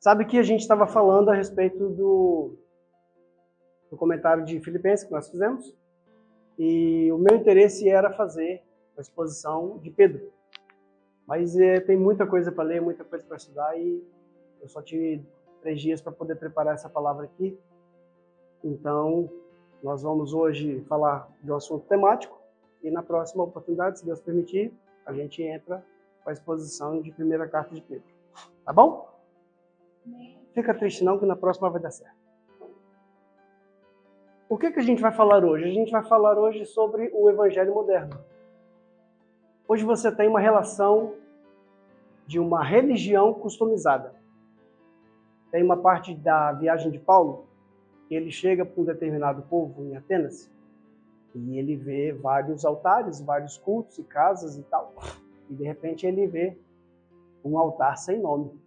Sabe que a gente estava falando a respeito do comentário de Filipenses que nós fizemos, e o meu interesse era fazer a exposição de Pedro. Mas tem muita coisa para ler, muita coisa para estudar, e eu só tive 3 dias para poder preparar essa palavra aqui. Então, nós vamos hoje falar de um assunto temático, e na próxima oportunidade, se Deus permitir, a gente entra com a exposição de primeira carta de Pedro. Tá bom? Fica triste não, que na próxima vai dar certo. O que a gente vai falar hoje? A gente vai falar hoje sobre o Evangelho moderno. Hoje você tem uma relação de uma religião customizada. Tem uma parte da viagem de Paulo, que ele chega para um determinado povo em Atenas, e ele vê vários altares, vários cultos e casas e tal. E de repente ele vê um altar sem nome.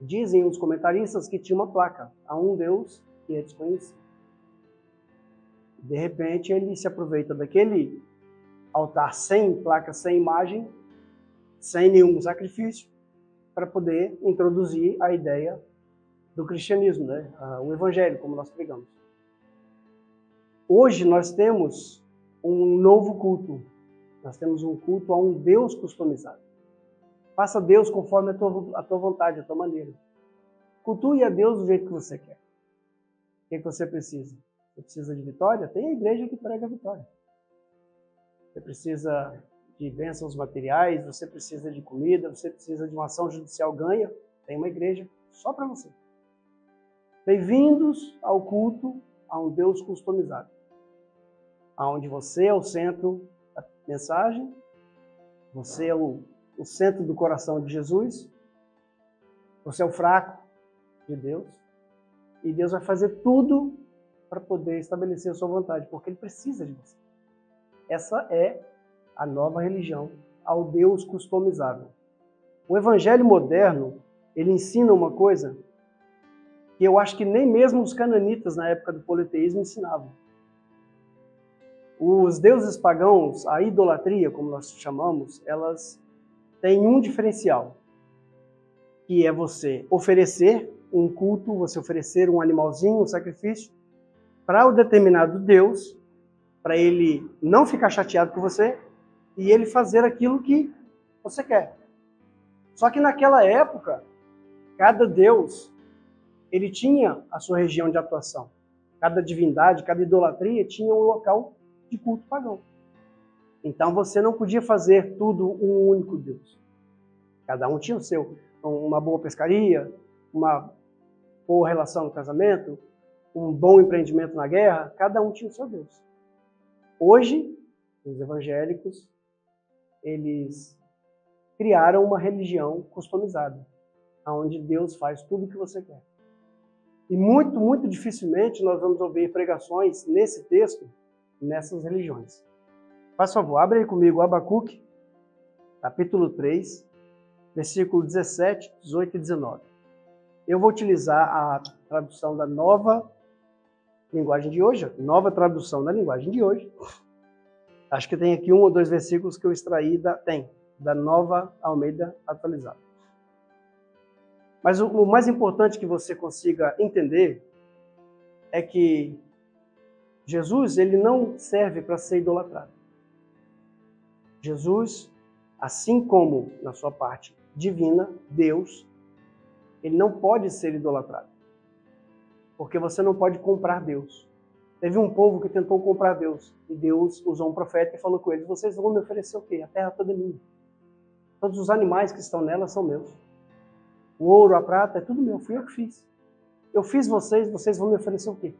Dizem os comentaristas que tinha uma placa a um Deus que é desconhecido. De repente ele se aproveita daquele altar sem placa, sem imagem, sem nenhum sacrifício, para poder introduzir a ideia do cristianismo, né? O evangelho, como nós pregamos. Hoje nós temos um novo culto. Nós temos um culto a um Deus customizado. Faça Deus conforme a tua vontade, a tua maneira. Cultue a Deus do jeito que você quer. O que você precisa? Você precisa de vitória? Tem a igreja que prega a vitória. Você precisa de bênçãos materiais, você precisa de comida, você precisa de uma ação judicial ganha. Tem uma igreja só para você. Bem-vindos ao culto a um Deus customizado, onde você é o centro da mensagem, você é o centro do coração de Jesus, você é o fraco de Deus, e Deus vai fazer tudo para poder estabelecer a sua vontade, porque Ele precisa de você. Essa é a nova religião, ao Deus customizado. O Evangelho moderno, ele ensina uma coisa que eu acho que nem mesmo os cananitas na época do politeísmo ensinavam. Os deuses pagãos, a idolatria, como nós chamamos, elas têm um diferencial, que é você oferecer um culto, você oferecer um animalzinho, um sacrifício, para o determinado Deus, para ele não ficar chateado com você, e ele fazer aquilo que você quer. Só que naquela época, cada Deus, ele tinha a sua região de atuação. Cada divindade, cada idolatria tinha um local de culto pagão. Então você não podia fazer tudo um único Deus. Cada um tinha o seu. Uma boa pescaria, uma boa relação no casamento, um bom empreendimento na guerra, cada um tinha o seu Deus. Hoje, os evangélicos, eles criaram uma religião customizada, onde Deus faz tudo o que você quer. E muito, muito dificilmente nós vamos ouvir pregações nesse texto, nessas religiões. Faz favor, abre aí comigo Abacuque, capítulo 3, versículo 17, 18 e 19. Eu vou utilizar a tradução da nova linguagem de hoje, nova tradução da linguagem de hoje. Acho que tem aqui 1 ou 2 versículos que eu extraí da nova Almeida atualizada. Mas o mais importante que você consiga entender é que Jesus, ele não serve para ser idolatrado. Jesus, assim como na sua parte divina, Deus, ele não pode ser idolatrado. Porque você não pode comprar Deus. Teve um povo que tentou comprar Deus, e Deus usou um profeta e falou com eles: vocês vão me oferecer o quê? A terra toda é minha. Todos os animais que estão nela são meus. O ouro, a prata, é tudo meu, fui eu que fiz. Eu fiz vocês vão me oferecer o quê?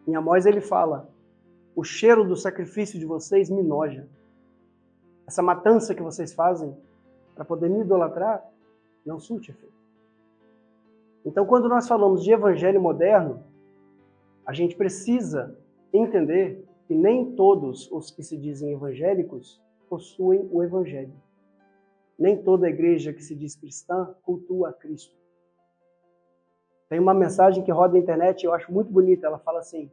Em Amós ele fala: o cheiro do sacrifício de vocês me noja. Essa matança que vocês fazem para poder me idolatrar, não surte efeito. Então, quando nós falamos de evangelho moderno, a gente precisa entender que nem todos os que se dizem evangélicos possuem o evangelho. Nem toda igreja que se diz cristã cultua a Cristo. Tem uma mensagem que roda na internet e eu acho muito bonita. Ela fala assim: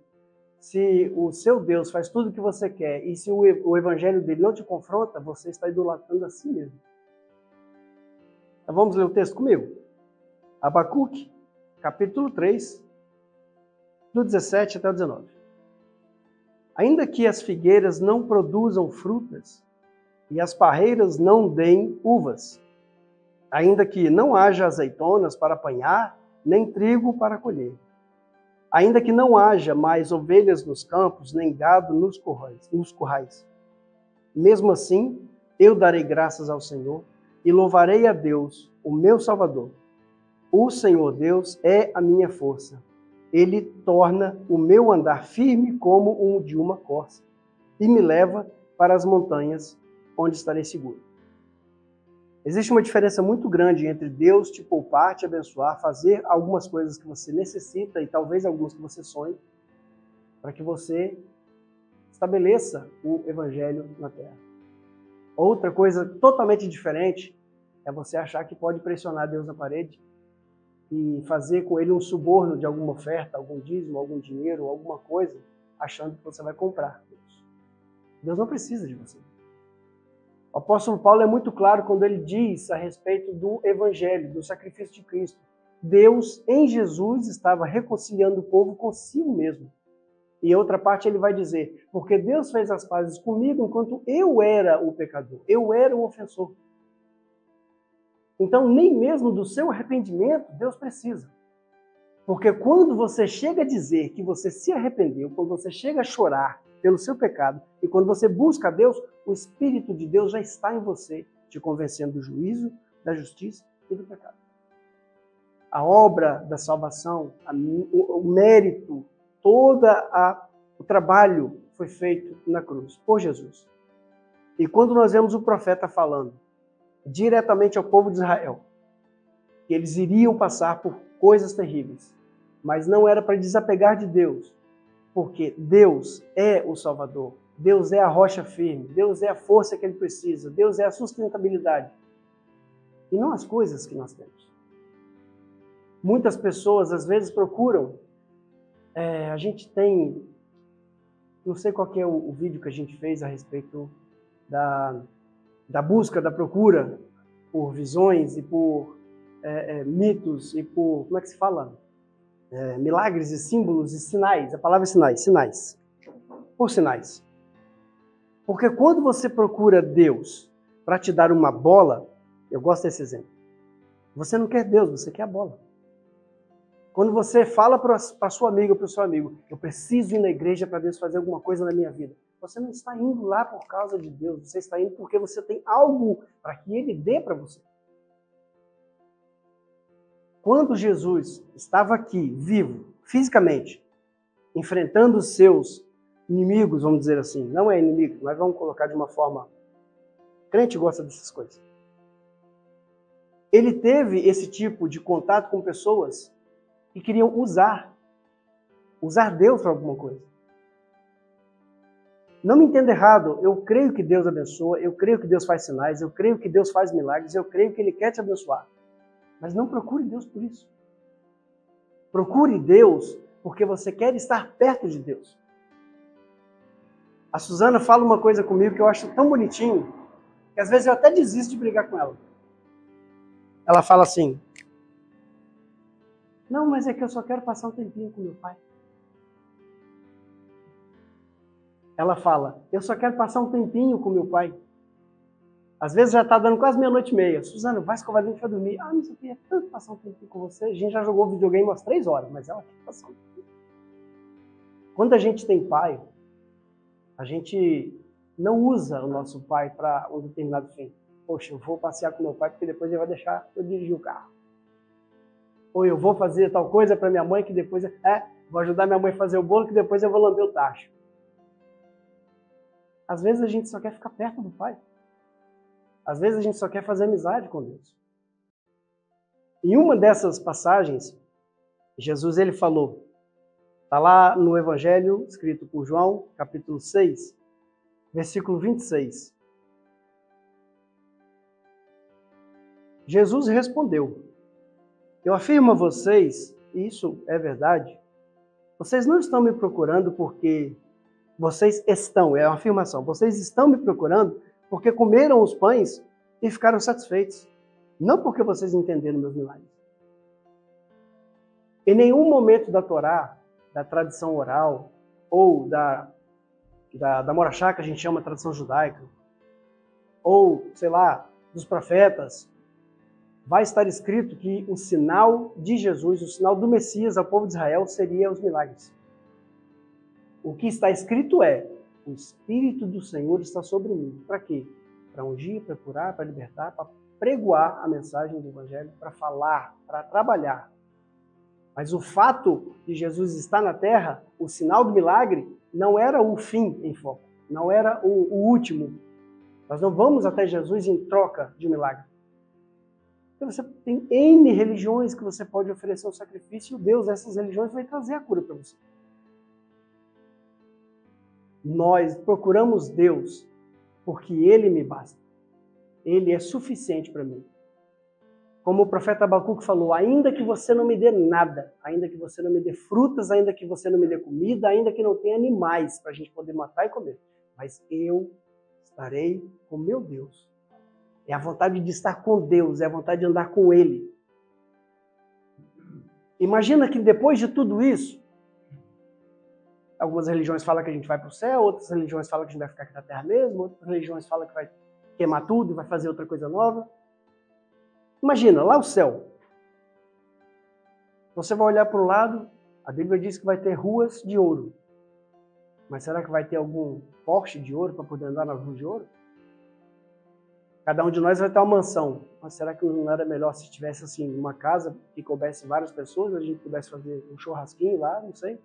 se o seu Deus faz tudo o que você quer e se o evangelho dele não te confronta, você está idolatrando a si mesmo. Então vamos ler o texto comigo? Abacuque, capítulo 3, do 17 até o 19. Ainda que as figueiras não produzam frutas e as parreiras não deem uvas, ainda que não haja azeitonas para apanhar, nem trigo para colher, ainda que não haja mais ovelhas nos campos, nem gado nos currais. Mesmo assim, eu darei graças ao Senhor e louvarei a Deus, o meu Salvador. O Senhor Deus é a minha força. Ele torna o meu andar firme como o de uma corça e me leva para as montanhas, onde estarei seguro. Existe uma diferença muito grande entre Deus te poupar, te abençoar, fazer algumas coisas que você necessita e talvez algumas que você sonhe, para que você estabeleça o Evangelho na Terra. Outra coisa totalmente diferente é você achar que pode pressionar Deus na parede e fazer com ele um suborno de alguma oferta, algum dízimo, algum dinheiro, alguma coisa, achando que você vai comprar Deus. Deus não precisa de você. O apóstolo Paulo é muito claro quando ele diz a respeito do Evangelho, do sacrifício de Cristo. Deus, em Jesus, estava reconciliando o povo consigo mesmo. E outra parte ele vai dizer, porque Deus fez as pazes comigo enquanto eu era o pecador, eu era o ofensor. Então, nem mesmo do seu arrependimento Deus precisa. Porque quando você chega a dizer que você se arrependeu, quando você chega a chorar pelo seu pecado, e quando você busca a Deus, o Espírito de Deus já está em você, te convencendo do juízo, da justiça e do pecado. A obra da salvação, o mérito, todo o trabalho foi feito na cruz, por Jesus. E quando nós vemos o profeta falando diretamente ao povo de Israel, que eles iriam passar por coisas terríveis, mas não era para desapegar de Deus, porque Deus é o Salvador, Deus é a rocha firme, Deus é a força que ele precisa, Deus é a sustentabilidade, e não as coisas que nós temos. Muitas pessoas às vezes procuram, a gente tem, não sei qual que é o vídeo que a gente fez a respeito da busca, da procura por visões e por mitos e por, como é que se fala? Milagres e símbolos e sinais. A palavra é sinais. Por sinais. Porque quando você procura Deus para te dar uma bola, eu gosto desse exemplo, você não quer Deus, você quer a bola. Quando você fala para sua amiga ou para o seu amigo, eu preciso ir na igreja para Deus fazer alguma coisa na minha vida, você não está indo lá por causa de Deus, você está indo porque você tem algo para que Ele dê para você. Quando Jesus estava aqui, vivo, fisicamente, enfrentando os seus inimigos, vamos dizer assim, não é inimigo, mas vamos colocar de uma forma... Crente gosta dessas coisas. Ele teve esse tipo de contato com pessoas que queriam usar Deus para alguma coisa. Não me entenda errado, eu creio que Deus abençoa, eu creio que Deus faz sinais, eu creio que Deus faz milagres, eu creio que Ele quer te abençoar. Mas não procure Deus por isso. Procure Deus porque você quer estar perto de Deus. A Suzana fala uma coisa comigo que eu acho tão bonitinho, que às vezes eu até desisto de brigar com ela. Ela fala assim, não, mas é que eu só quero passar um tempinho com meu pai. Ela fala, eu só quero passar um tempinho com meu pai. Às vezes já está dando quase 00:30. Suzana, vai escovar dente para dormir. Ah, mas eu queria tanto passar um tempinho com você. A gente já jogou videogame umas 3 horas, mas ela quer passar um tempinho. Quando a gente tem pai, a gente não usa o nosso pai para um determinado fim. Poxa, eu vou passear com meu pai porque depois ele vai deixar eu dirigir o carro. Ou eu vou fazer tal coisa para minha mãe que depois... vou ajudar minha mãe a fazer o bolo que depois eu vou lamber o tacho. Às vezes a gente só quer ficar perto do pai. Às vezes a gente só quer fazer amizade com Deus. Em uma dessas passagens, Jesus ele falou, está lá no Evangelho, escrito por João, capítulo 6, versículo 26. Jesus respondeu, eu afirmo a vocês, e isso é verdade, vocês não estão me procurando porque vocês estão, é uma afirmação, vocês estão me procurando porque comeram os pães e ficaram satisfeitos. Não porque vocês entenderam meus milagres. Em nenhum momento da Torá, da tradição oral, ou da Morachá, que a gente chama de tradição judaica, ou, sei lá, dos profetas, vai estar escrito que o sinal de Jesus, o sinal do Messias ao povo de Israel seria os milagres. O que está escrito é: o Espírito do Senhor está sobre mim. Para quê? Para ungir, para curar, para libertar, para pregoar a mensagem do Evangelho, para falar, para trabalhar. Mas o fato de Jesus estar na terra, o sinal do milagre, não era o fim em foco, não era o último. Nós não vamos até Jesus em troca de um milagre. Então você tem N religiões que você pode oferecer um sacrifício e o Deus dessas religiões vai trazer a cura para você. Nós procuramos Deus porque Ele me basta. Ele é suficiente para mim. Como o profeta Abacuque falou, ainda que você não me dê nada, ainda que você não me dê frutas, ainda que você não me dê comida, ainda que não tenha animais para a gente poder matar e comer, mas eu estarei com meu Deus. É a vontade de estar com Deus, é a vontade de andar com Ele. Imagina que depois de tudo isso, algumas religiões falam que a gente vai para o céu, outras religiões falam que a gente vai ficar aqui na terra mesmo, outras religiões falam que vai queimar tudo e vai fazer outra coisa nova. Imagina, lá o céu. Você vai olhar para o lado, a Bíblia diz que vai ter ruas de ouro. Mas será que vai ter algum Porsche de ouro para poder andar nas ruas de ouro? Cada um de nós vai ter uma mansão. Mas será que não era melhor se tivesse assim uma casa que coubesse várias pessoas, a gente pudesse fazer um churrasquinho lá, não sei?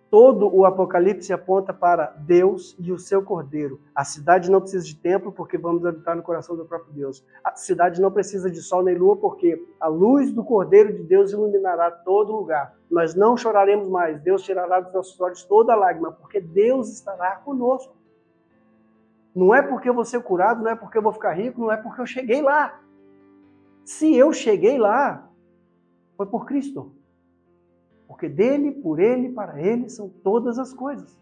Todo o Apocalipse aponta para Deus e o seu Cordeiro. A cidade não precisa de templo porque vamos habitar no coração do próprio Deus. A cidade não precisa de sol nem lua porque a luz do Cordeiro de Deus iluminará todo lugar. Nós não choraremos mais. Deus tirará dos nossos olhos toda lágrima porque Deus estará conosco. Não é porque eu vou ser curado, não é porque eu vou ficar rico, não é porque eu cheguei lá. Se eu cheguei lá, foi por Cristo. Porque dele, por ele, para ele são todas as coisas.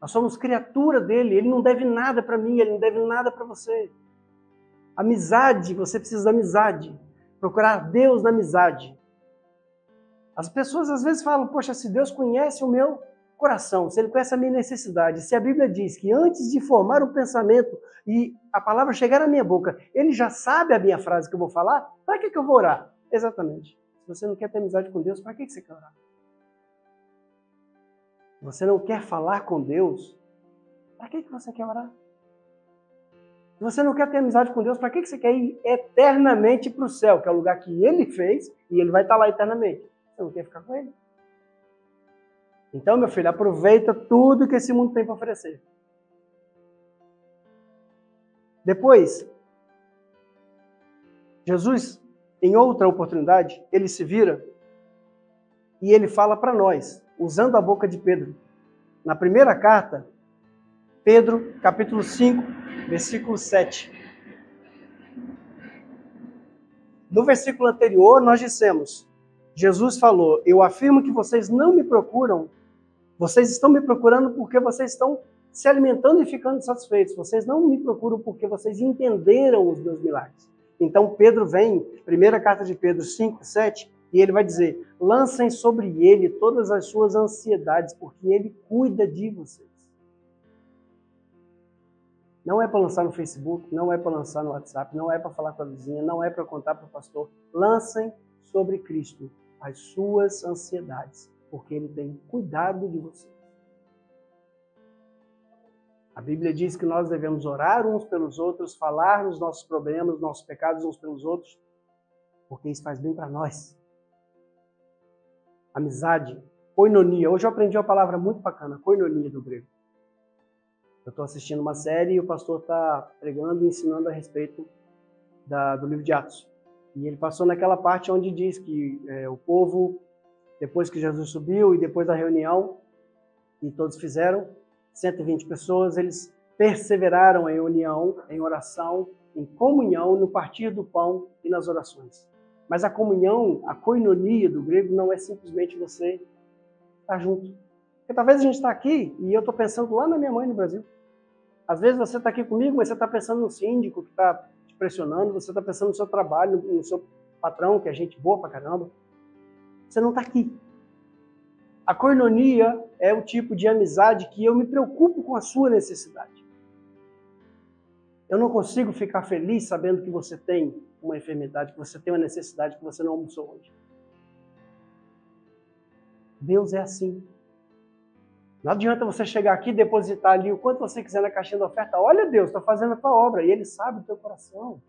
Nós somos criatura dele, ele não deve nada para mim, ele não deve nada para você. Amizade, você precisa de amizade. Procurar Deus na amizade. As pessoas às vezes falam, poxa, se Deus conhece o meu coração, se ele conhece a minha necessidade, se a Bíblia diz que antes de formar um pensamento e a palavra chegar na minha boca, ele já sabe a minha frase que eu vou falar, para que eu vou orar? Exatamente. Se você não quer ter amizade com Deus, para que você quer orar? Se você não quer falar com Deus, para que você quer orar? Se você não quer ter amizade com Deus, para que você quer ir eternamente para o céu, que é o lugar que Ele fez e Ele vai estar lá eternamente? Você não quer ficar com Ele? Então, meu filho, aproveita tudo que esse mundo tem para oferecer. Depois, Jesus, em outra oportunidade, ele se vira e ele fala para nós, usando a boca de Pedro. Na primeira carta, Pedro, capítulo 5, versículo 7. No versículo anterior, nós dissemos, Jesus falou, eu afirmo que vocês não me procuram, vocês estão me procurando porque vocês estão se alimentando e ficando satisfeitos. Vocês não me procuram porque vocês entenderam os meus milagres. Então Pedro vem, primeira carta de Pedro 5, 7, e ele vai dizer, lancem sobre ele todas as suas ansiedades, porque ele cuida de vocês. Não é para lançar no Facebook, não é para lançar no WhatsApp, não é para falar com a vizinha, não é para contar para o pastor. Lancem sobre Cristo as suas ansiedades, porque ele tem cuidado de vocês. A Bíblia diz que nós devemos orar uns pelos outros, falar nos nossos problemas, nos nossos pecados uns pelos outros, porque isso faz bem para nós. Amizade, koinonia. Hoje eu aprendi uma palavra muito bacana, koinonia do grego. Eu estou assistindo uma série e o pastor está pregando e ensinando a respeito do livro de Atos. E ele passou naquela parte onde diz que o povo, depois que Jesus subiu e depois da reunião, que todos fizeram, 120 pessoas, eles perseveraram em união, em oração, em comunhão, no partir do pão e nas orações. Mas a comunhão, a koinonia do grego, não é simplesmente você estar junto. Porque talvez a gente está aqui e eu estou pensando lá na minha mãe no Brasil. Às vezes você está aqui comigo, mas você está pensando no síndico que está te pressionando, você está pensando no seu trabalho, no seu patrão, que é gente boa pra caramba, você não está aqui. A koinonia é o tipo de amizade que eu me preocupo com a sua necessidade. Eu não consigo ficar feliz sabendo que você tem uma enfermidade, que você tem uma necessidade, que você não almoçou hoje. Deus é assim. Não adianta você chegar aqui e depositar ali o quanto você quiser na caixinha da oferta. Olha, Deus, estou fazendo a tua obra. E Ele sabe o teu coração.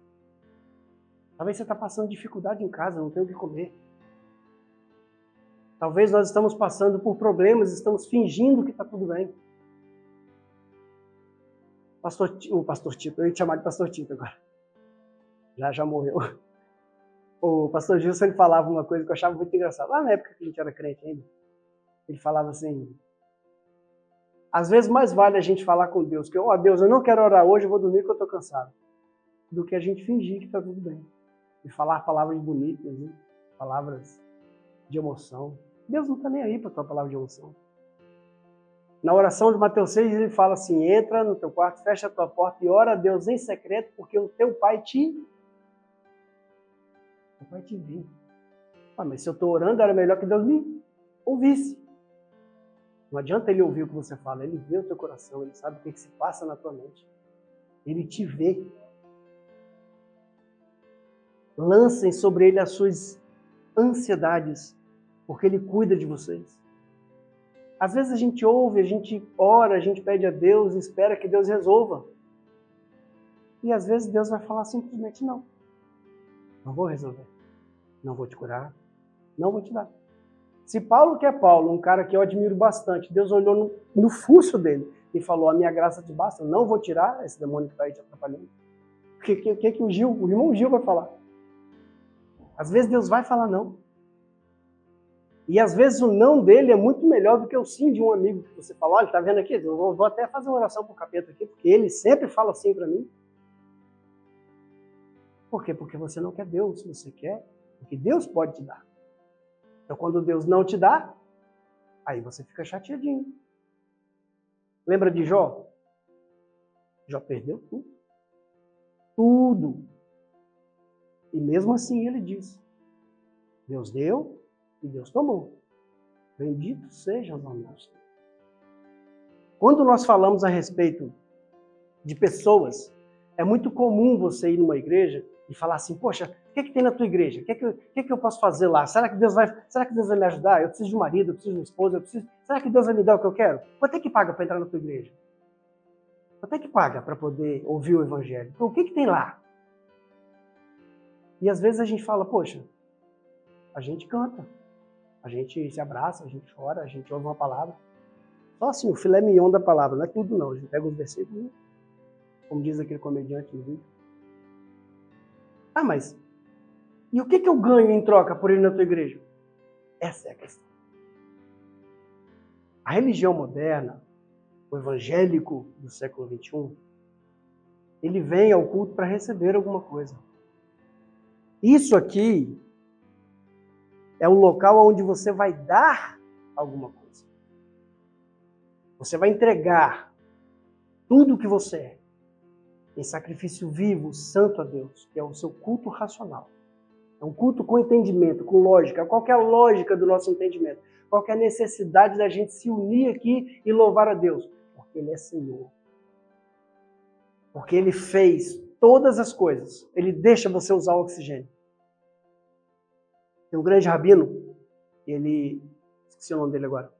Talvez você está passando dificuldade em casa, não tem o que comer. Talvez nós estamos passando por problemas, estamos fingindo que está tudo bem. O pastor Tito, eu ia te chamar de pastor Tito agora. Já morreu. O pastor Gilson, ele falava uma coisa que eu achava muito engraçada. Lá na época que a gente era crente ainda, ele falava assim, às vezes mais vale a gente falar com Deus, que, ó Deus, eu não quero orar hoje, eu vou dormir porque eu estou cansado, do que a gente fingir que está tudo bem. E falar palavras bonitas, né? Palavras de emoção. Deus não está nem aí para a tua palavra de emoção. Na oração de Mateus 6, ele fala assim, entra no teu quarto, fecha a tua porta e ora a Deus em secreto, porque o teu Pai te vê. Mas se eu estou orando, era melhor que Deus me ouvisse. Não adianta ele ouvir o que você fala, ele vê o teu coração, ele sabe o que se passa na tua mente. Ele te vê. Lancem sobre ele as suas ansiedades, porque ele cuida de vocês. Às vezes a gente ouve, a gente ora, a gente pede a Deus, espera que Deus resolva. E às vezes Deus vai falar simplesmente não. Não vou resolver. Não vou te curar. Não vou te dar. Se Paulo, que é Paulo, um cara que eu admiro bastante, Deus olhou no fuço dele e falou, a minha graça te basta, não vou tirar esse demônio que está aí te atrapalhando. O que o irmão Gil vai falar? Às vezes Deus vai falar não. E às vezes o não dele é muito melhor do que o sim de um amigo que você fala, olha, tá vendo aqui? Eu vou até fazer uma oração pro capeta aqui, porque ele sempre fala sim para mim. Por quê? Porque você não quer Deus, você quer o que Deus pode te dar. Então quando Deus não te dá, aí você fica chateadinho. Lembra de Jó? Jó perdeu tudo. Tudo. E mesmo assim ele diz, Deus deu e Deus tomou. Bendito seja o nome do Senhor. Quando nós falamos a respeito de pessoas, é muito comum você ir numa igreja e falar assim, poxa, o que tem na tua igreja? O que eu posso fazer lá? Será que Deus vai me ajudar? Eu preciso de um marido, eu preciso de uma esposa, será que Deus vai me dar o que eu quero? Quanto é que paga para entrar na tua igreja? Quanto é que paga para poder ouvir o evangelho? Então, o que tem lá? E às vezes a gente fala, poxa, a gente canta, a gente se abraça, a gente chora, a gente ouve uma palavra. Só assim, o filé mignon da palavra, não é tudo não. A gente pega os versículos, como diz aquele comediante no vídeo. Ah, mas e o que eu ganho em troca por ir na tua igreja? Essa é a questão. A religião moderna, o evangélico do século XXI, ele vem ao culto para receber alguma coisa. Isso aqui é um local onde você vai dar alguma coisa. Você vai entregar tudo o que você é em sacrifício vivo, santo a Deus, que é o seu culto racional. É um culto com entendimento, com lógica. Qual que é a lógica do nosso entendimento? Qual que é a necessidade da gente se unir aqui e louvar a Deus? Porque Ele é Senhor. Porque Ele fez todas as coisas. Ele deixa você usar o oxigênio. Tem um grande rabino, esqueci o nome dele agora,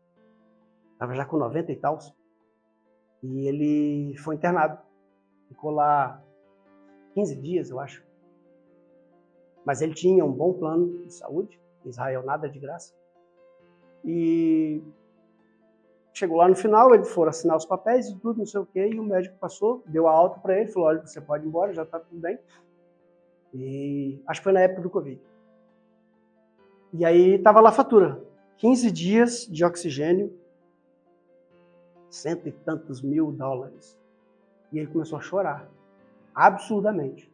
estava já com 90 e tal, e ele foi internado. Ficou lá 15 dias, eu acho. Mas ele tinha um bom plano de saúde, em Israel nada de graça. E chegou lá no final, eles foram assinar os papéis e tudo, não sei o quê, e o médico passou, deu a alta para ele, falou, olha, você pode ir embora, já está tudo bem. E acho que foi na época do Covid. E aí estava lá a fatura, 15 dias de oxigênio, $100 e tantos mil. E ele começou a chorar, absurdamente.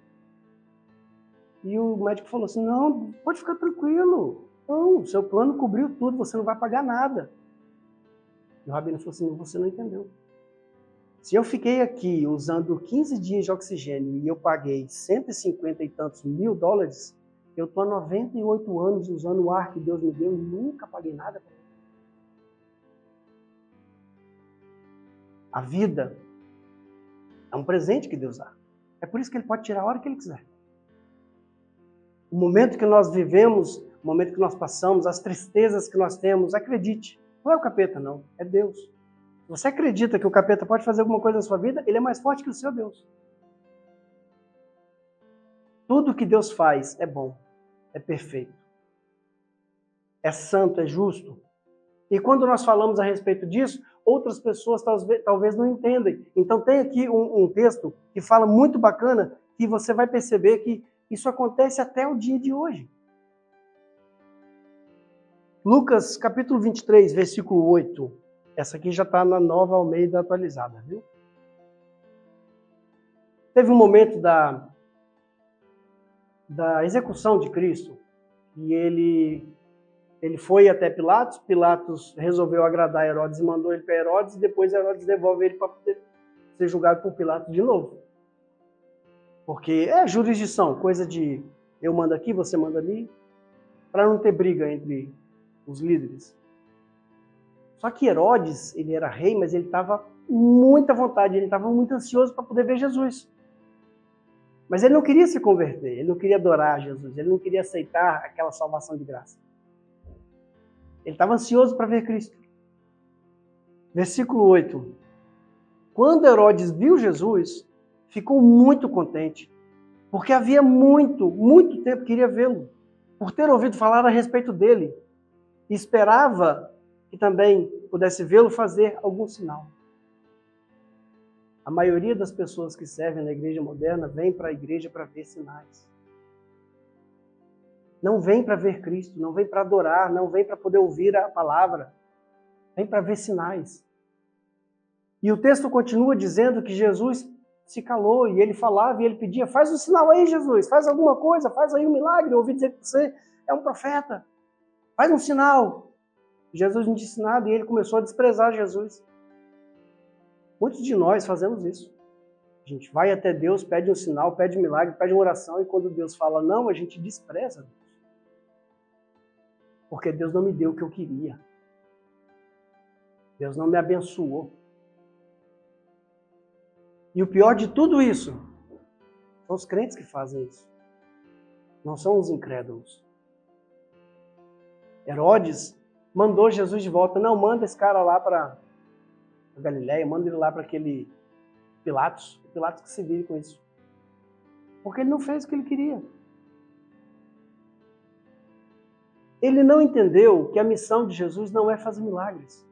E o médico falou assim, não, pode ficar tranquilo, não, seu plano cobriu tudo, você não vai pagar nada. E o rabino falou assim, você não entendeu. Se eu fiquei aqui usando 15 dias de oxigênio e eu paguei 150 e tantos mil, Eu estou há 98 anos usando o ar que Deus me deu e nunca paguei nada. A vida é um presente que Deus dá. É por isso que Ele pode tirar a hora que Ele quiser. O momento que nós vivemos, o momento que nós passamos, as tristezas que nós temos, acredite, não é o capeta, não, é Deus. Se você acredita que o capeta pode fazer alguma coisa na sua vida, ele é mais forte que o seu Deus. Tudo que Deus faz é bom, é perfeito, é santo, é justo. E quando nós falamos a respeito disso, outras pessoas talvez não entendem. Então tem aqui um texto que fala muito bacana, que você vai perceber que isso acontece até o dia de hoje. Lucas capítulo 23, versículo 8. Essa aqui já está na Nova Almeida atualizada, viu? Teve um momento da execução de Cristo e ele foi até Pilatos. Pilatos resolveu agradar Herodes e mandou ele para Herodes, e depois Herodes devolve ele para poder ser julgado por Pilatos de novo. Porque é jurisdição, coisa de eu mando aqui, você manda ali, para não ter briga entre os líderes. Só que Herodes, ele era rei, mas ele estava muita vontade, ele estava muito ansioso para poder ver Jesus. Mas ele não queria se converter, ele não queria adorar Jesus, ele não queria aceitar aquela salvação de graça. Ele estava ansioso para ver Cristo. Versículo 8. Quando Herodes viu Jesus, ficou muito contente, porque havia muito tempo que queria vê-lo, por ter ouvido falar a respeito dele, e esperava que também pudesse vê-lo fazer algum sinal. A maioria das pessoas que servem na igreja moderna vem para a igreja para ver sinais. Não vem para ver Cristo, não vem para adorar, não vem para poder ouvir a palavra. Vem para ver sinais. E o texto continua dizendo que Jesus se calou e ele falava e ele pedia: faz um sinal aí, Jesus, faz alguma coisa, faz aí um milagre. Eu ouvi dizer que você é um profeta. Faz um sinal. Jesus não disse nada e ele começou a desprezar Jesus. Muitos de nós fazemos isso. A gente vai até Deus, pede um sinal, pede um milagre, pede uma oração, e quando Deus fala não, a gente despreza Deus. Porque Deus não me deu o que eu queria. Deus não me abençoou. E o pior de tudo isso são os crentes que fazem isso. Não são os incrédulos. Herodes mandou Jesus de volta. Não, manda esse cara lá para Galileia, manda ele lá para aquele Pilatos. Pilatos que se vire com isso. Porque ele não fez o que ele queria. Ele não entendeu que a missão de Jesus não é fazer milagres.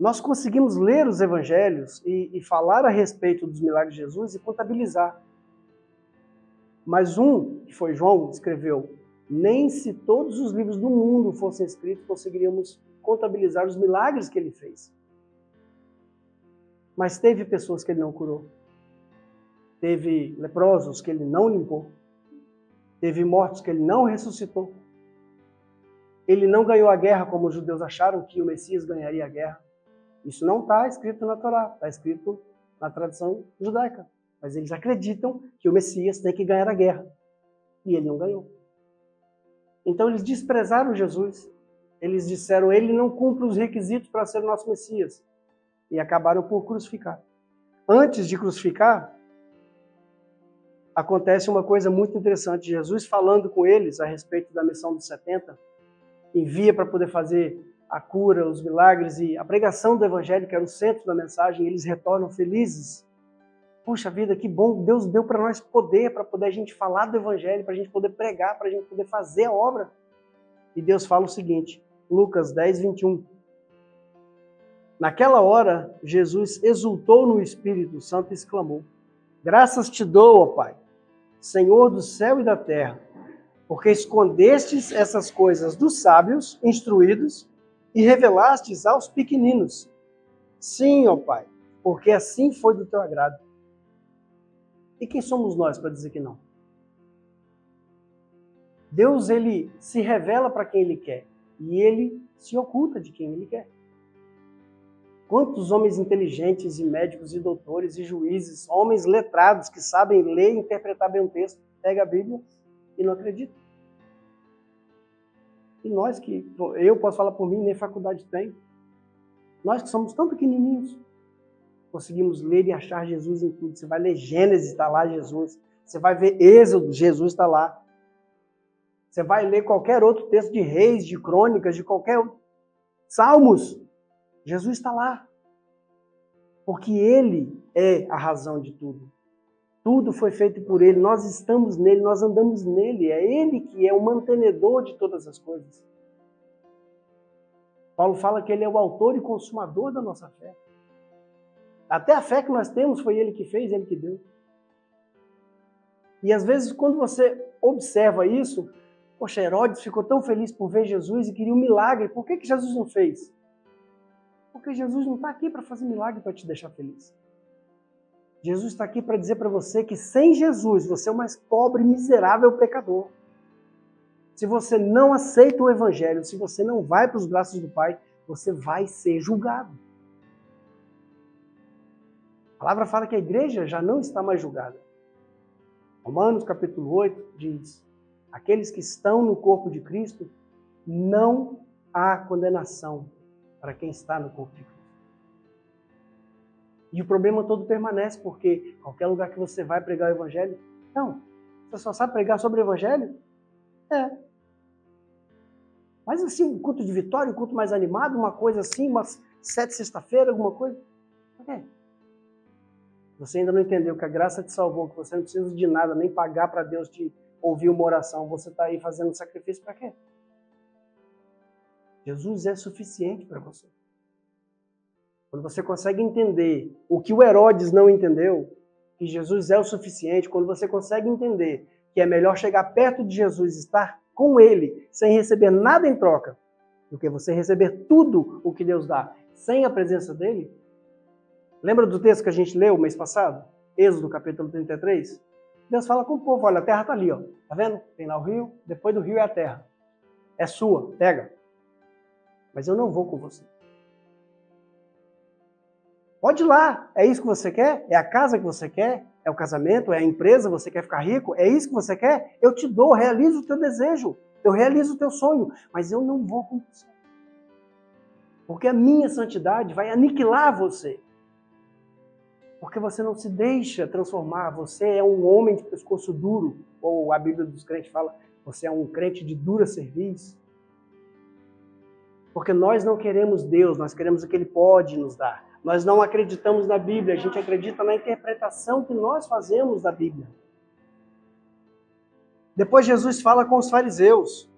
Nós conseguimos ler os evangelhos e falar a respeito dos milagres de Jesus e contabilizar. Mas que foi João, escreveu: nem se todos os livros do mundo fossem escritos, conseguiríamos contabilizar os milagres que ele fez. Mas teve pessoas que ele não curou. Teve leprosos que ele não limpou. Teve mortos que ele não ressuscitou. Ele não ganhou a guerra como os judeus acharam que o Messias ganharia a guerra. Isso não está escrito na Torá, está escrito na tradição judaica. Mas eles acreditam que o Messias tem que ganhar a guerra. E ele não ganhou. Então eles desprezaram Jesus. Eles disseram: ele não cumpre os requisitos para ser o nosso Messias. E acabaram por crucificar. Antes de crucificar, acontece uma coisa muito interessante. Jesus, falando com eles a respeito da missão dos 70, envia para poder fazer a cura, os milagres e a pregação do evangelho, que era o centro da mensagem. Eles retornam felizes. Puxa vida, que bom, Deus deu para nós poder, para poder a gente falar do evangelho, para a gente poder pregar, para a gente poder fazer a obra. E Deus fala o seguinte, Lucas 10, 21. Naquela hora, Jesus exultou no Espírito Santo e exclamou: graças te dou, ó Pai, Senhor do céu e da terra, porque escondestes essas coisas dos sábios, instruídos, e revelastes aos pequeninos. Sim, ó Pai, porque assim foi do teu agrado. E quem somos nós para dizer que não? Deus, ele se revela para quem ele quer, e ele se oculta de quem ele quer. Quantos homens inteligentes e médicos e doutores e juízes, homens letrados que sabem ler e interpretar bem o texto, pega a Bíblia e não acredita. E nós que, eu posso falar por mim, nem faculdade tem. Nós que somos tão pequenininhos, conseguimos ler e achar Jesus em tudo. Você vai ler Gênesis, está lá Jesus. Você vai ver Êxodo, Jesus está lá. Você vai ler qualquer outro texto de Reis, de Crônicas, de qualquer Salmos, Jesus está lá. Porque Ele é a razão de tudo. Tudo foi feito por Ele, nós estamos nele, nós andamos nele. É Ele que é o mantenedor de todas as coisas. Paulo fala que Ele é o autor e consumador da nossa fé. Até a fé que nós temos foi Ele que fez, Ele que deu. E às vezes quando você observa isso, poxa, Herodes ficou tão feliz por ver Jesus e queria um milagre. Por que Jesus não fez? Porque Jesus não está aqui para fazer milagre para te deixar feliz. Jesus está aqui para dizer para você que sem Jesus você é o mais pobre, miserável pecador. Se você não aceita o Evangelho, se você não vai para os braços do Pai, você vai ser julgado. A palavra fala que a igreja já não está mais julgada. Romanos capítulo 8 diz: aqueles que estão no corpo de Cristo, não há condenação para quem está no corpo de Cristo. E o problema todo permanece, porque qualquer lugar que você vai pregar o Evangelho, não, você só sabe pregar sobre o Evangelho? É. Mas assim, um culto de vitória, um culto mais animado, uma coisa assim, umas 7 sexta-feira, alguma coisa. Por quê? Você ainda não entendeu que a graça te salvou, que você não precisa de nada, nem pagar para Deus te ouvir uma oração. Você está aí fazendo sacrifício para quê? Jesus é suficiente para você. Quando você consegue entender o que o Herodes não entendeu, que Jesus é o suficiente, quando você consegue entender que é melhor chegar perto de Jesus, estar com Ele, sem receber nada em troca, do que você receber tudo o que Deus dá, sem a presença dEle. Lembra do texto que a gente leu mês passado? Êxodo, capítulo 33? Deus fala com o povo, olha, a terra está ali, ó. Tá vendo? Tem lá o rio, depois do rio é a terra. É sua, pega. Mas eu não vou com você. Pode ir lá, é isso que você quer? É a casa que você quer? É o casamento? É a empresa? Você quer ficar rico? É isso que você quer? Eu te dou, realizo o teu desejo. Eu realizo o teu sonho, mas eu não vou com você. Porque a minha santidade vai aniquilar você. Porque você não se deixa transformar. Você é um homem de pescoço duro. Ou a Bíblia dos crentes fala, você é um crente de dura cerviz. Porque nós não queremos Deus, nós queremos o que Ele pode nos dar. Nós não acreditamos na Bíblia, a gente acredita na interpretação que nós fazemos da Bíblia. Depois Jesus fala com os fariseus.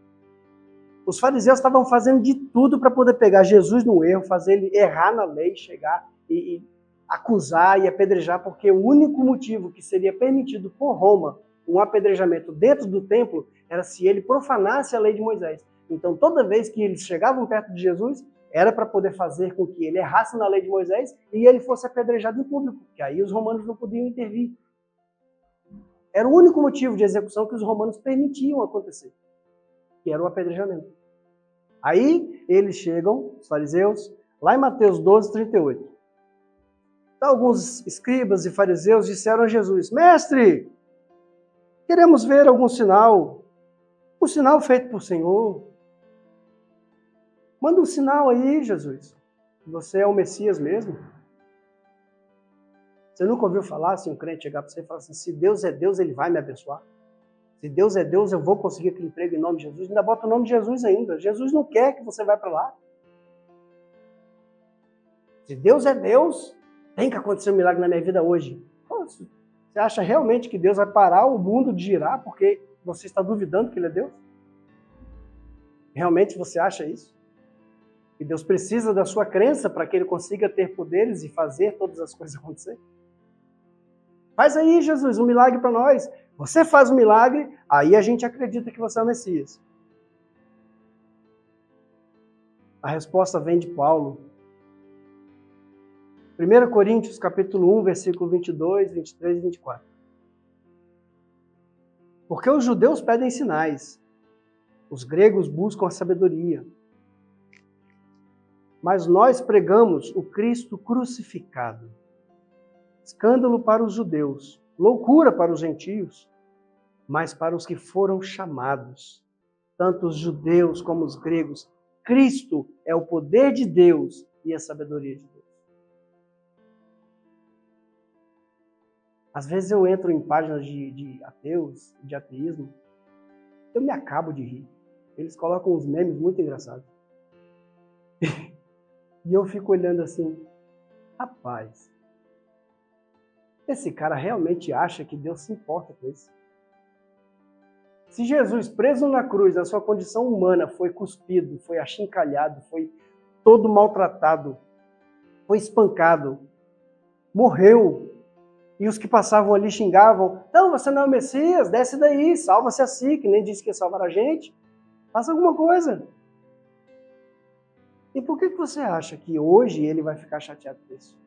Os fariseus estavam fazendo de tudo para poder pegar Jesus no erro, fazer ele errar na lei, chegar e acusar e apedrejar, porque o único motivo que seria permitido por Roma um apedrejamento dentro do templo era se ele profanasse a lei de Moisés. Então, toda vez que eles chegavam perto de Jesus, era para poder fazer com que ele errasse na lei de Moisés e ele fosse apedrejado em público, que aí os romanos não podiam intervir. Era o único motivo de execução que os romanos permitiam acontecer, que era o apedrejamento. Aí eles chegam, os fariseus, lá em Mateus 12, 38. Então, alguns escribas e fariseus disseram a Jesus: Mestre, queremos ver algum sinal, um sinal feito por Senhor. Manda um sinal aí, Jesus. Você é o Messias mesmo. Você nunca ouviu falar assim, um crente chegar para você e falar assim: se Deus é Deus, Ele vai me abençoar. Se Deus é Deus, eu vou conseguir aquele emprego em nome de Jesus. Ainda bota o nome de Jesus ainda. Jesus não quer que você vá para lá. Se Deus é Deus, tem que acontecer um milagre na minha vida hoje. Você acha realmente que Deus vai parar o mundo de girar porque você está duvidando que Ele é Deus? Realmente você acha isso? Que Deus precisa da sua crença para que Ele consiga ter poderes e fazer todas as coisas acontecer? Faz aí, Jesus, um milagre para nós. Você faz um milagre, aí a gente acredita que você é o Messias. A resposta vem de Paulo. 1 Coríntios, capítulo 1, versículo 22, 23 e 24. Porque os judeus pedem sinais, os gregos buscam a sabedoria. Mas nós pregamos o Cristo crucificado. Escândalo para os judeus, loucura para os gentios. mas para os que foram chamados, tanto os judeus como os gregos. Cristo é o poder de Deus e a sabedoria de Deus. Às vezes eu entro em páginas de ateus, de ateísmo, eu me acabo de rir. Eles colocam uns memes muito engraçados. E eu fico olhando assim, rapaz, esse cara realmente acha que Deus se importa com isso? Se Jesus, preso na cruz, na sua condição humana, foi cuspido, foi achincalhado, foi todo maltratado, foi espancado, morreu, e os que passavam ali xingavam, não, você não é o Messias, desce daí, salva-se assim, que nem disse que ia salvar a gente, faça alguma coisa. E por que você acha que hoje ele vai ficar chateado com isso?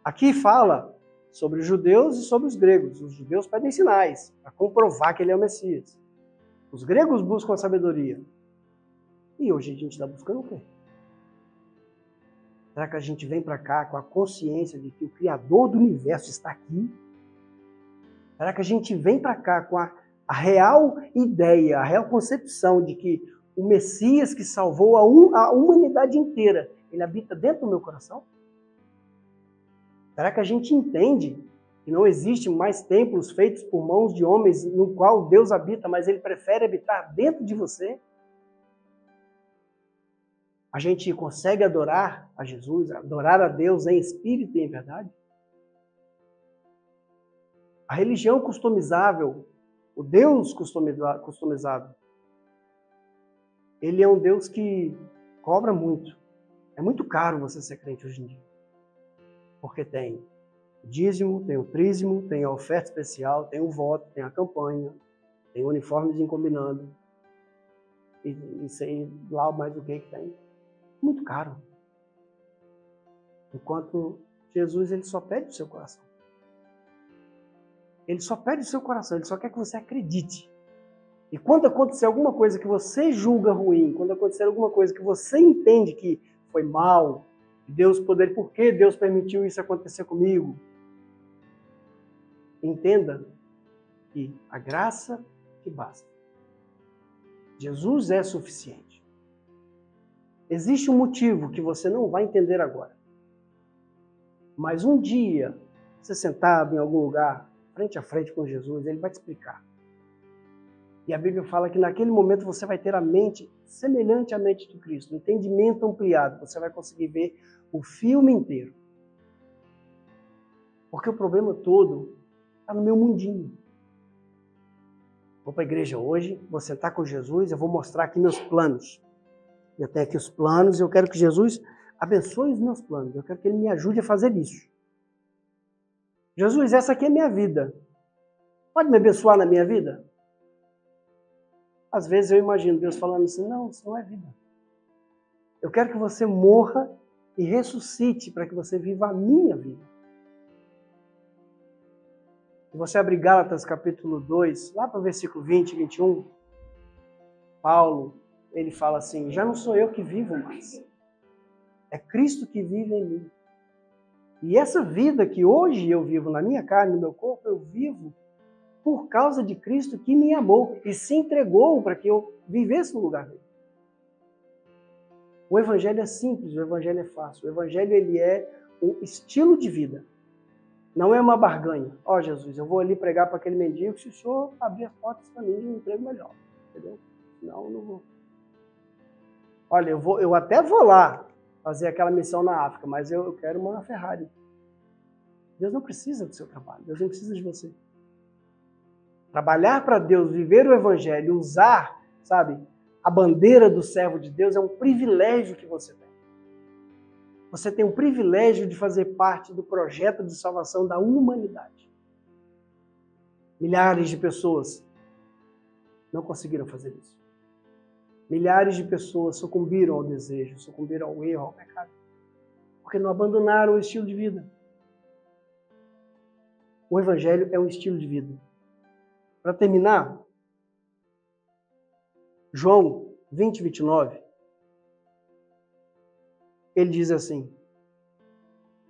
Aqui fala sobre os judeus e sobre os gregos. Os judeus pedem sinais para comprovar que ele é o Messias. Os gregos buscam a sabedoria. E hoje a gente está buscando o quê? Será que a gente vem para cá com a consciência de que o Criador do Universo está aqui? Será que a gente vem para cá com a real ideia, a real concepção de que o Messias que salvou a humanidade inteira, ele habita dentro do meu coração? Será que a gente entende que não existe mais templos feitos por mãos de homens no qual Deus habita, mas ele prefere habitar dentro de você? A gente consegue adorar a Jesus, adorar a Deus em espírito e em verdade? A religião customizável, o Deus customizado, ele é um Deus que cobra muito. É muito caro você ser crente hoje em dia. Porque tem o dízimo, tem o trízimo, tem a oferta especial, tem o voto, tem a campanha, tem o uniformezinho combinando. E sei lá mais o que tem. Muito caro. Enquanto Jesus, ele só pede o seu coração. Ele só pede o seu coração, ele só quer que você acredite. E quando acontecer alguma coisa que você julga ruim, quando acontecer alguma coisa que você entende que foi mal, Deus poderia, por que Deus permitiu isso acontecer comigo? Entenda que a graça que basta. Jesus é suficiente. Existe um motivo que você não vai entender agora. Mas um dia, você sentado em algum lugar, frente a frente com Jesus, ele vai te explicar. E a Bíblia fala que naquele momento você vai ter a mente semelhante à mente de Cristo, um entendimento ampliado, você vai conseguir ver o filme inteiro. Porque o problema todo está no meu mundinho. Vou para a igreja hoje, vou sentar com Jesus, eu vou mostrar aqui meus planos. Eu tenho aqui os planos, eu quero que Jesus abençoe os meus planos, eu quero que Ele me ajude a fazer isso. Jesus, essa aqui é minha vida. Pode me abençoar na minha vida? Às vezes eu imagino Deus falando assim, não, isso não é vida. Eu quero que você morra e ressuscite para que você viva a minha vida. Se você abrir Gálatas capítulo 2, lá para o versículo 20 e 21, Paulo, ele fala assim, já não sou eu que vivo mais, é Cristo que vive em mim. E essa vida que hoje eu vivo na minha carne, no meu corpo, eu vivo por causa de Cristo que me amou e se entregou para que eu vivesse no lugar dele. O evangelho é simples, o evangelho é fácil. O evangelho ele é um estilo de vida. Não é uma barganha. Ó, Jesus, eu vou ali pregar para aquele mendigo se o senhor abrir as portas para mim de um emprego melhor. Entendeu? Senão eu não vou. Olha, eu até vou lá fazer aquela missão na África, mas eu quero uma Ferrari. Deus não precisa do seu trabalho, Deus não precisa de você. Trabalhar para Deus, viver o evangelho, usar, sabe, a bandeira do servo de Deus é um privilégio que você tem. Você tem o privilégio de fazer parte do projeto de salvação da humanidade. Milhares de pessoas não conseguiram fazer isso. Milhares de pessoas sucumbiram ao desejo, sucumbiram ao erro, ao pecado. Porque não abandonaram o estilo de vida. O evangelho é um estilo de vida. Para terminar, João 20, 29, ele diz assim,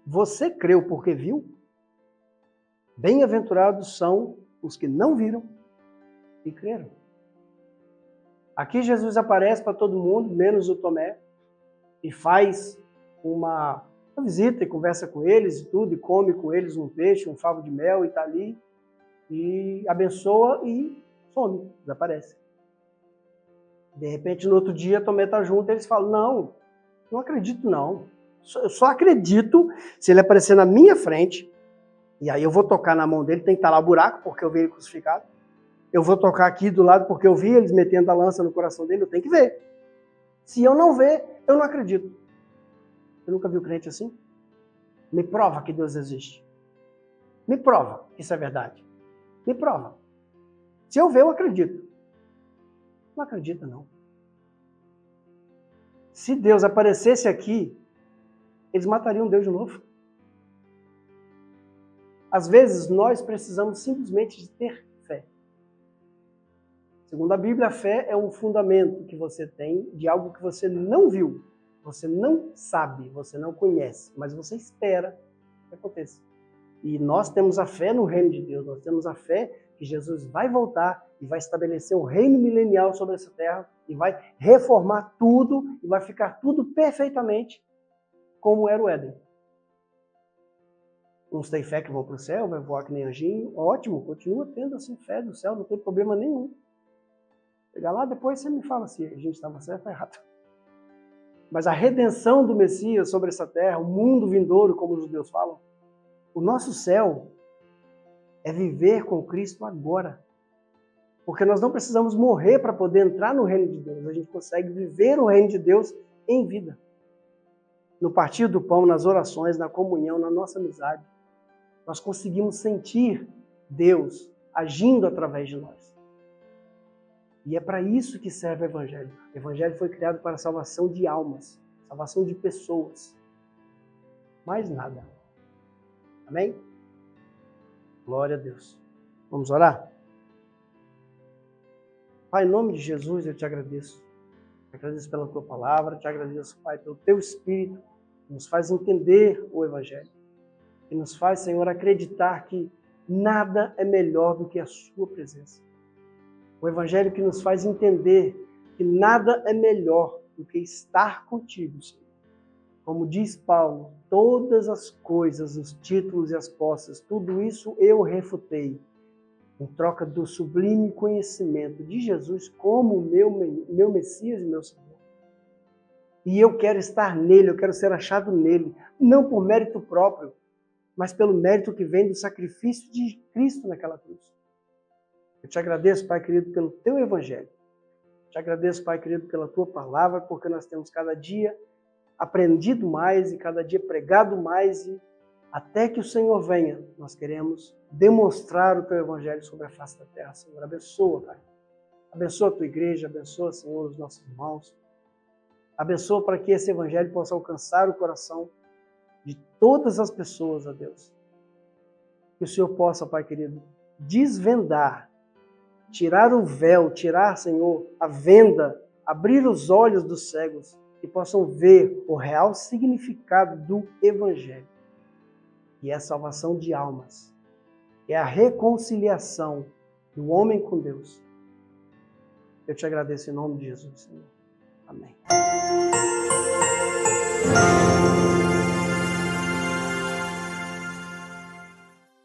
você creu porque viu? Bem-aventurados são os que não viram e creram. Aqui Jesus aparece para todo mundo, menos o Tomé, e faz uma visita e conversa com eles e tudo, e come com eles um peixe, um favo de mel, e está ali, e abençoa e some, desaparece. De repente, no outro dia, Tomé está junto, e eles falam, não acredito não. Eu só acredito se ele aparecer na minha frente, e aí eu vou tocar na mão dele, tem que estar lá o buraco, porque eu vi ele crucificado. Eu vou tocar aqui do lado, porque eu vi eles metendo a lança no coração dele, eu tenho que ver. Se eu não ver, eu não acredito. Você nunca viu crente assim? Me prova que Deus existe. Me prova que isso é verdade. Me prova. Se eu ver, eu acredito. Não acredita, não. Se Deus aparecesse aqui, eles matariam Deus de novo. Às vezes, nós precisamos simplesmente de ter fé. Segundo a Bíblia, a fé é um fundamento que você tem de algo que você não viu, você não sabe, você não conhece, mas você espera que aconteça. E nós temos a fé no reino de Deus, nós temos a fé que Jesus vai voltar e vai estabelecer um reino milenial sobre essa terra e vai reformar tudo e vai ficar tudo perfeitamente como era o Éden. Uns têm fé que vão para o céu, vai voar que nem anjinho, ótimo, continua tendo assim fé do céu, não tem problema nenhum. Chegar lá, depois você me fala se a gente estava certo ou errado. Mas a redenção do Messias sobre essa terra, o mundo vindouro, como os judeus falam, o nosso céu é viver com Cristo agora. Porque nós não precisamos morrer para poder entrar no reino de Deus. A gente consegue viver o reino de Deus em vida. No partir do pão, nas orações, na comunhão, na nossa amizade. Nós conseguimos sentir Deus agindo através de nós. E é para isso que serve o Evangelho. O Evangelho foi criado para a salvação de almas, salvação de pessoas. Mais nada. Amém? Glória a Deus. Vamos orar? Pai, em nome de Jesus, eu te agradeço. Te agradeço pela tua palavra, te agradeço, Pai, pelo teu Espírito, que nos faz entender o Evangelho. Que nos faz, Senhor, acreditar que nada é melhor do que a sua presença. O Evangelho que nos faz entender que nada é melhor do que estar contigo, Senhor. Como diz Paulo, todas as coisas, os títulos e as posses, tudo isso eu refutei, em troca do sublime conhecimento de Jesus como meu Messias e meu Senhor. E eu quero estar nele, eu quero ser achado nele, não por mérito próprio, mas pelo mérito que vem do sacrifício de Cristo naquela cruz. Eu te agradeço, Pai querido, pelo teu Evangelho. Te agradeço, Pai querido, pela tua palavra, porque nós temos cada dia aprendido mais e cada dia pregado mais e até que o Senhor venha, nós queremos demonstrar o teu Evangelho sobre a face da terra, Senhor. Abençoa, Pai. Abençoa a tua igreja, abençoa, Senhor, os nossos irmãos. Abençoa para que esse Evangelho possa alcançar o coração de todas as pessoas, ó Deus. Que o Senhor possa, Pai querido, desvendar, tirar o véu, tirar, Senhor, a venda, abrir os olhos dos cegos, que possam ver o real significado do Evangelho, que é a salvação de almas, que é a reconciliação do homem com Deus. Eu te agradeço em nome de Jesus, Senhor. Amém.